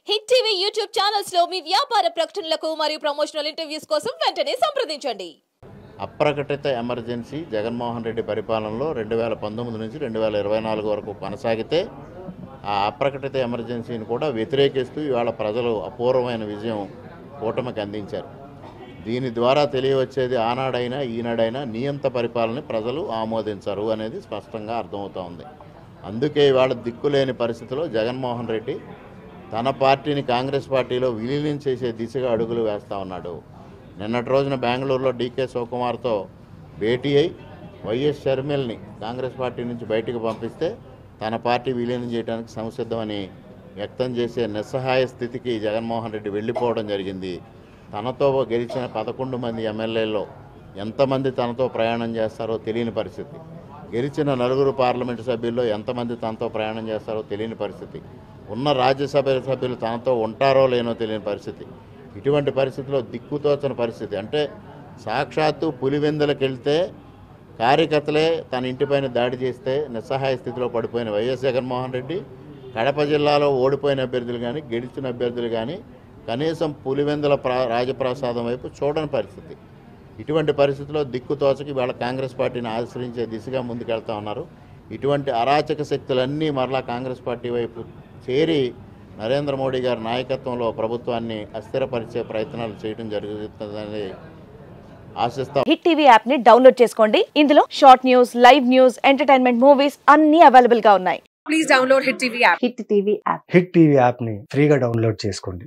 Hit TV YouTube channels లో మీ వ్యాపార ప్రకటనలకు మరియు ప్రమోషనల్ ఇంటర్వ్యూస్ కోసం వెంటనే సంప్రదించండి. అప్రకటిత ఎమర్జెన్సీ జగన్మోహన్ రెడ్డి పరిపాలనలో 2019 నుంచి 2024 వరకు కొనసాగితే ఆ అప్రకటిత ఎమర్జెన్సీని కూడా వ్యతిరేకిస్తూ ఇవాళ ప్రజలు అపూర్వమైన విజయం కూటమికి అందించారు. దీని ద్వారా తెలియవచ్చేది ఆనాడైనా ఈనాడైనా నియంత పరిపాలన ప్రజలు ఆమోదించరు అనేది స్పష్టంగా అర్థమవుతూ ఉంది. అందుకే ఇవాళ దిక్కులేని పరిస్థితిలో జగన్మోహన్ రెడ్డి తన పార్టీని కాంగ్రెస్ పార్టీలో విలీనం చేసే దిశగా అడుగులు వేస్తూ ఉన్నాడు. నిన్నటి రోజున బెంగళూరులో డీకే శివకుమార్తో భేటీ అయి వైఎస్ షర్మిల్ని కాంగ్రెస్ పార్టీ నుంచి బయటకు పంపిస్తే తన పార్టీ విలీనం చేయడానికి సంసిద్ధమని వ్యక్తం చేసే నిస్సహాయ స్థితికి జగన్మోహన్ రెడ్డి వెళ్ళిపోవడం జరిగింది. తనతో గెలిచిన 11 మంది ఎమ్మెల్యేల్లో ఎంతమంది తనతో ప్రయాణం చేస్తారో తెలియని పరిస్థితి, గెలిచిన 4 పార్లమెంటు సభ్యుల్లో ఎంతమంది తనతో ప్రయాణం చేస్తారో తెలియని పరిస్థితి, ఉన్న రాజ్యసభ సభ్యులు తనతో ఉంటారో లేనో తెలియని పరిస్థితి. ఇటువంటి పరిస్థితిలో దిక్కుతోచని పరిస్థితి. అంటే సాక్షాత్తు పులివెందులకు వెళ్తే కార్యకర్తలే తన ఇంటిపైన దాడి చేస్తే నిస్సహాయ స్థితిలో పడిపోయిన వైఎస్ జగన్మోహన్ రెడ్డి కడప జిల్లాలో ఓడిపోయిన అభ్యర్థులు కానీ గెలిచిన అభ్యర్థులు కానీ కనీసం పులివెందుల రాజప్రసాదం వైపు చూడని పరిస్థితి. ఇటువంటి పరిస్థితిలో దిక్కుతోచకి వాళ్ళ కాంగ్రెస్ పార్టీని ఆశ్రయించే దిశగా ముందుకెళ్తా ఉన్నారు. ఇటువంటి అరాచక శక్తులన్నీ మరలా కాంగ్రెస్ పార్టీ వైపు చేరి నరేంద్ర మోడీ గారి నాయకత్వంలో ప్రభుత్వాన్ని అస్థిరపరిచే ప్రయత్నాలు చేయడం జరుగుతుందని ఆశిస్తాం. హిట్ టీవీ యాప్ ని డౌన్లోడ్ చేసుకోండి. ఇందులో short news, live news, entertainment movies అన్ని అవైలబుల్ గా ఉన్నాయి. Please download Hit TV app. Hit TV app hit TV app ని ఫ్రీగా డౌన్లోడ్ చేసుకోండి.